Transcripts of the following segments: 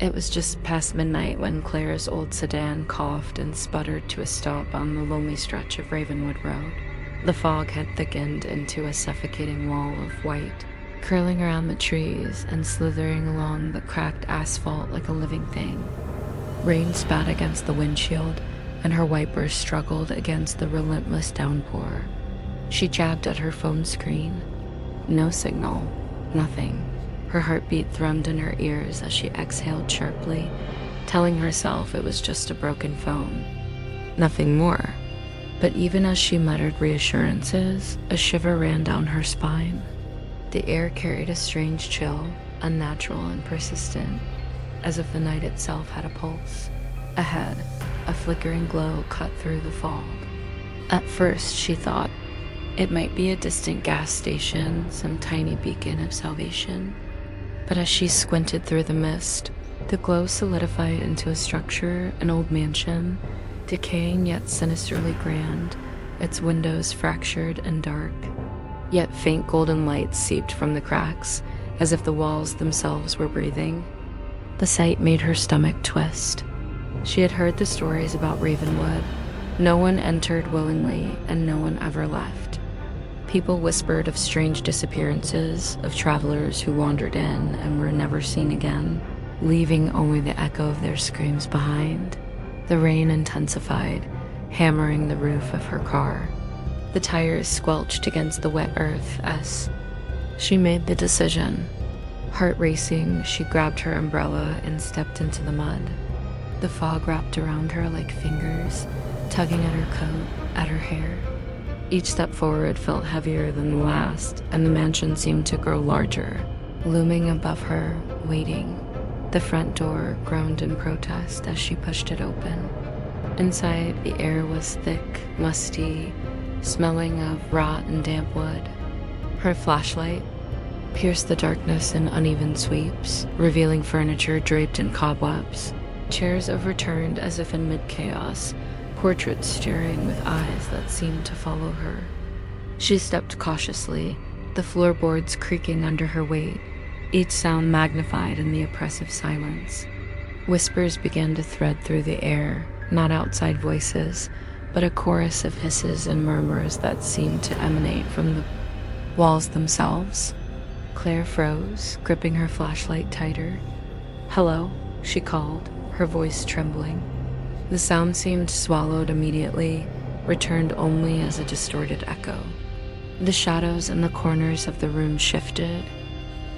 It was just past midnight when Claire's old sedan coughed and sputtered to a stop on the lonely stretch of Ravenwood Road. The fog had thickened into a suffocating wall of white, curling around the trees and slithering along the cracked asphalt like a living thing. Rain spat against the windshield, and her wipers struggled against the relentless downpour. She jabbed at her phone screen. No signal. Nothing. Her heartbeat thrummed in her ears as she exhaled sharply, telling herself it was just a broken phone. Nothing more. But even as she muttered reassurances, a shiver ran down her spine. The air carried a strange chill, unnatural and persistent, as if the night itself had a pulse. Ahead, a flickering glow cut through the fog. At first, she thought it might be a distant gas station, some tiny beacon of salvation. But as she squinted through the mist, the glow solidified into a structure, an old mansion, decaying yet sinisterly grand, its windows fractured and dark. Yet faint golden lights seeped from the cracks, as if the walls themselves were breathing. The sight made her stomach twist. She had heard the stories about Ravenwood. No one entered willingly, and no one ever left. People whispered of strange disappearances, of travelers who wandered in and were never seen again, leaving only the echo of their screams behind. The rain intensified, hammering the roof of her car. The tires squelched against the wet earth as she made the decision. Heart racing, she grabbed her umbrella and stepped into the mud. The fog wrapped around her like fingers, tugging at her coat, at her hair. Each step forward felt heavier than the last, and the mansion seemed to grow larger, looming above her, waiting. The front door groaned in protest as she pushed it open. Inside, the air was thick, musty, smelling of rot and damp wood. Her flashlight pierced the darkness in uneven sweeps, revealing furniture draped in cobwebs, chairs overturned as if in mid-chaos, portraits staring with eyes that seemed to follow her. She stepped cautiously, the floorboards creaking under her weight, each sound magnified in the oppressive silence. Whispers began to thread through the air, not outside voices, but a chorus of hisses and murmurs that seemed to emanate from the walls themselves. Claire froze, gripping her flashlight tighter. "Hello," she called, her voice trembling. The sound seemed swallowed immediately, returned only as a distorted echo. The shadows in the corners of the room shifted.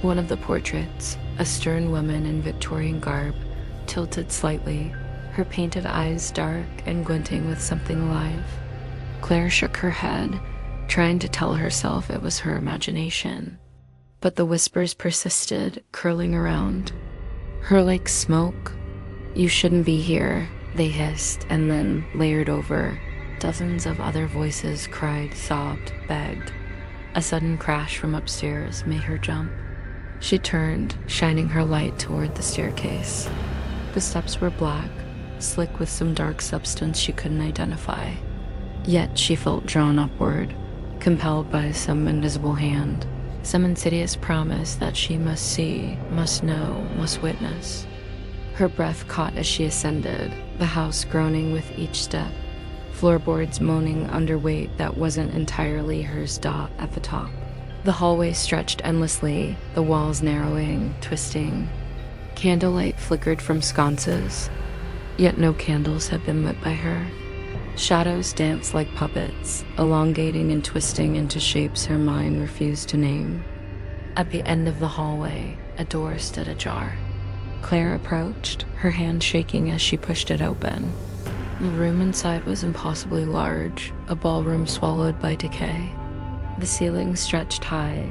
One of the portraits, a stern woman in Victorian garb, tilted slightly, her painted eyes dark and glinting with something alive. Claire shook her head, trying to tell herself it was her imagination. But the whispers persisted, curling around her like smoke. "You shouldn't be here," they hissed, and then, layered over, dozens of other voices cried, sobbed, begged. A sudden crash from upstairs made her jump. She turned, shining her light toward the staircase. The steps were black, slick with some dark substance she couldn't identify. Yet she felt drawn upward, compelled by some invisible hand, some insidious promise that she must see, must know, must witness. Her breath caught as she ascended, the house groaning with each step, floorboards moaning under weight that wasn't entirely hers. At the top. The hallway stretched endlessly, the walls narrowing, twisting. Candlelight flickered from sconces, yet no candles had been lit by her. Shadows danced like puppets, elongating and twisting into shapes her mind refused to name. At the end of the hallway, a door stood ajar. Claire approached, her hand shaking as she pushed it open. The room inside was impossibly large, a ballroom swallowed by decay. The ceiling stretched high,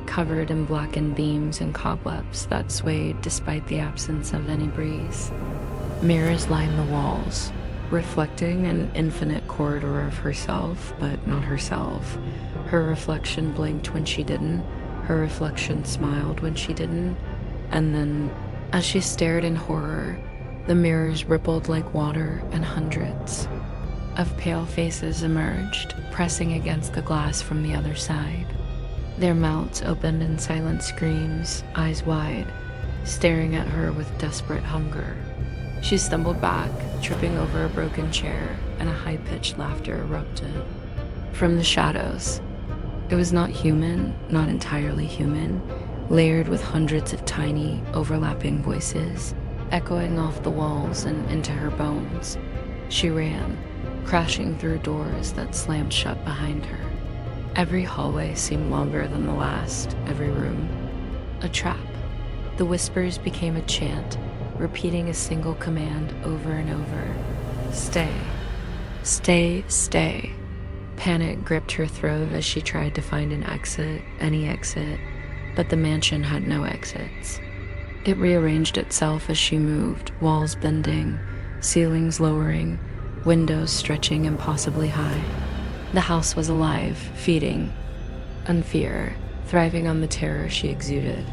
covered in blackened beams and cobwebs that swayed despite the absence of any breeze. Mirrors lined the walls, reflecting an infinite corridor of herself, but not herself. Her reflection blinked when she didn't, her reflection smiled when she didn't, and then, as she stared in horror, the mirrors rippled like water, and hundreds of pale faces emerged, pressing against the glass from the other side. Their mouths opened in silent screams, eyes wide, staring at her with desperate hunger. She stumbled back, tripping over a broken chair, and a high-pitched laughter erupted. From the shadows. It was not human, not entirely human, layered with hundreds of tiny, overlapping voices, echoing off the walls and into her bones. She ran, crashing through doors that slammed shut behind her. Every hallway seemed longer than the last, every room. A trap. The whispers became a chant, repeating a single command over and over. Stay. Stay, stay. Panic gripped her throat as she tried to find an exit, any exit, but the mansion had no exits. It rearranged itself as she moved, walls bending, ceilings lowering, windows stretching impossibly high. The house was alive, feeding on fear, thriving on the terror she exuded.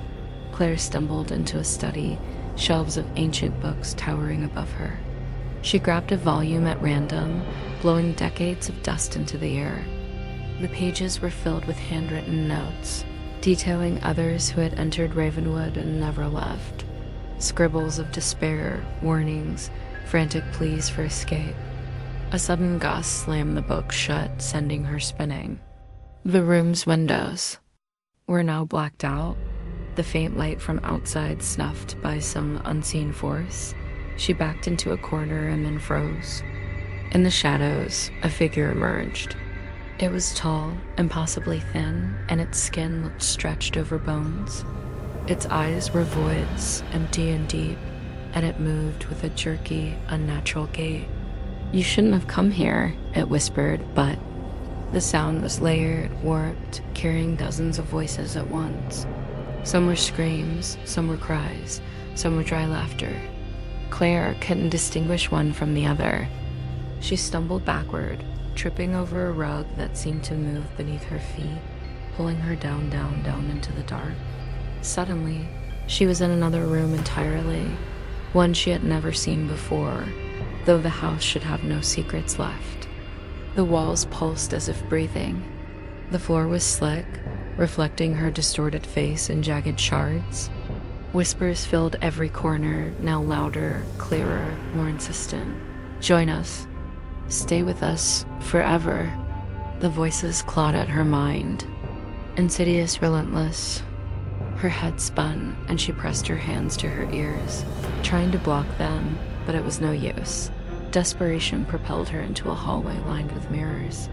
Claire stumbled into a study, shelves of ancient books towering above her. She grabbed a volume at random, blowing decades of dust into the air. The pages were filled with handwritten notes, detailing others who had entered Ravenwood and never left. Scribbles of despair, warnings, frantic pleas for escape. A sudden gust slammed the book shut, sending her spinning. The room's windows were now blacked out, the faint light from outside snuffed by some unseen force. She backed into a corner and then froze. In the shadows, a figure emerged. It was tall, impossibly thin, and its skin looked stretched over bones. Its eyes were voids, empty and deep, and it moved with a jerky, unnatural gait. "You shouldn't have come here," it whispered, but the sound was layered, warped, carrying dozens of voices at once. Some were screams, some were cries, some were dry laughter. Claire couldn't distinguish one from the other. She stumbled backward, tripping over a rug that seemed to move beneath her feet, pulling her down into the dark. Suddenly, she was in another room entirely, one she had never seen before, though the house should have no secrets left. The walls pulsed as if breathing. The floor was slick, reflecting her distorted face in jagged shards. Whispers filled every corner, now louder, clearer, more insistent. "Join us. Stay with us forever." The voices clawed at her mind. Insidious, relentless. Her head spun, and she pressed her hands to her ears, trying to block them, but it was no use. Desperation propelled her into a hallway lined with mirrors.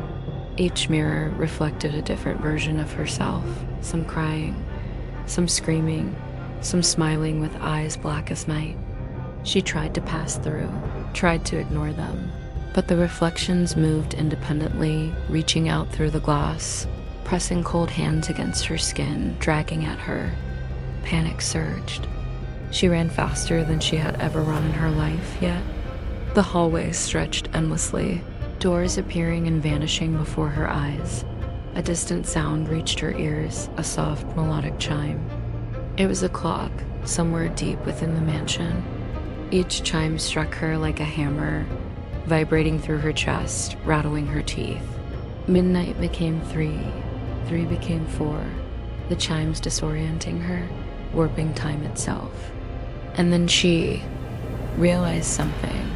Each mirror reflected a different version of herself, some crying, some screaming, some smiling with eyes black as night. She tried to pass through, tried to ignore them, but the reflections moved independently, reaching out through the glass, pressing cold hands against her skin, dragging at her. Panic surged. She ran faster than she had ever run in her life yet. The hallway stretched endlessly, doors appearing and vanishing before her eyes. A distant sound reached her ears, a soft, melodic chime. It was a clock, somewhere deep within the mansion. Each chime struck her like a hammer, vibrating through her chest, rattling her teeth. Midnight became 3, 3 became 4, the chimes disorienting her, warping time itself. And then she realized something.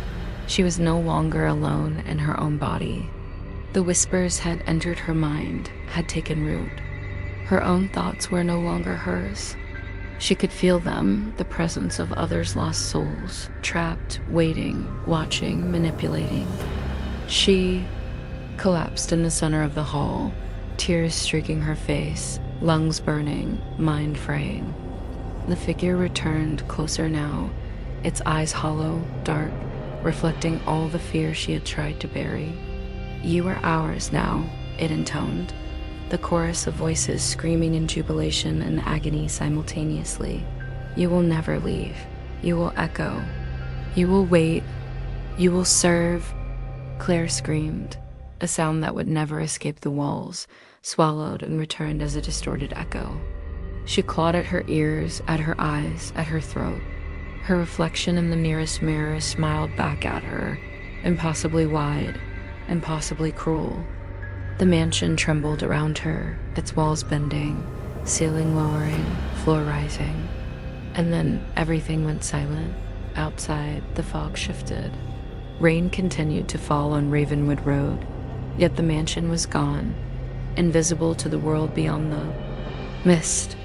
She was no longer alone in her own body. The whispers had entered her mind, had taken root. Her own thoughts were no longer hers. She could feel them, the presence of others' lost souls, trapped, waiting, watching, manipulating. She collapsed in the center of the hall, tears streaking her face, lungs burning, mind fraying. The figure returned, closer now, its eyes hollow, dark, reflecting all the fear she had tried to bury. "You are ours now," it intoned, the chorus of voices screaming in jubilation and agony simultaneously. "You will never leave. You will echo. You will wait. You will serve." Claire screamed, a sound that would never escape the walls, swallowed and returned as a distorted echo. She clawed at her ears, at her eyes, at her throat. Her reflection in the nearest mirror smiled back at her, impossibly wide, impossibly cruel. The mansion trembled around her, its walls bending, ceiling lowering, floor rising. And then everything went silent. Outside, the fog shifted. Rain continued to fall on Ravenwood Road, yet the mansion was gone, invisible to the world beyond the mist.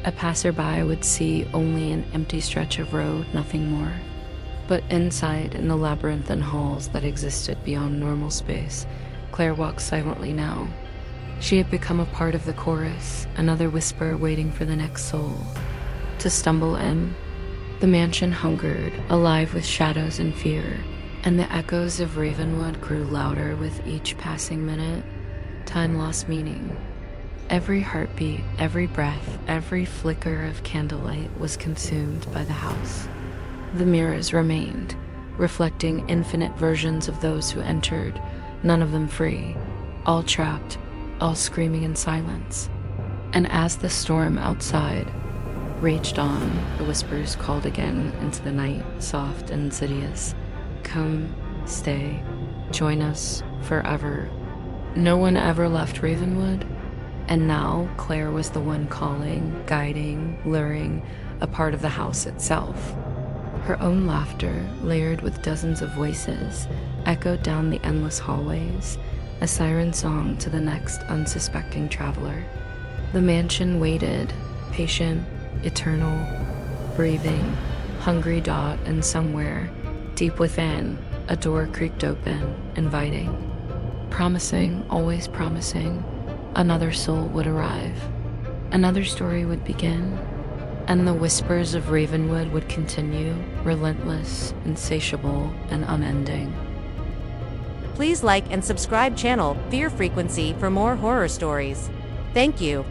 A passerby would see only an empty stretch of road, nothing more. But inside, in the labyrinthine halls that existed beyond normal space, Claire walked silently now. She had become a part of the chorus, another whisper waiting for the next soul to stumble in. The mansion hungered, alive with shadows and fear, and the echoes of Ravenwood grew louder with each passing minute. Time lost meaning. Every heartbeat, every breath, every flicker of candlelight was consumed by the house. The mirrors remained, reflecting infinite versions of those who entered, none of them free, all trapped, all screaming in silence. And as the storm outside raged on, the whispers called again into the night, soft and insidious. Come, stay, join us forever. No one ever left Ravenwood, and now Claire was the one calling, guiding, luring, a part of the house itself. Her own laughter, layered with dozens of voices, echoed down the endless hallways, a siren song to the next unsuspecting traveler. The mansion waited, patient, eternal, breathing, hungry dot, and somewhere, deep within, a door creaked open, inviting. Promising, always promising, another soul would arrive. Another story would begin, and the whispers of Ravenwood would continue, relentless, insatiable, and unending. Please like and subscribe channel Fear Frequency for more horror stories. Thank you.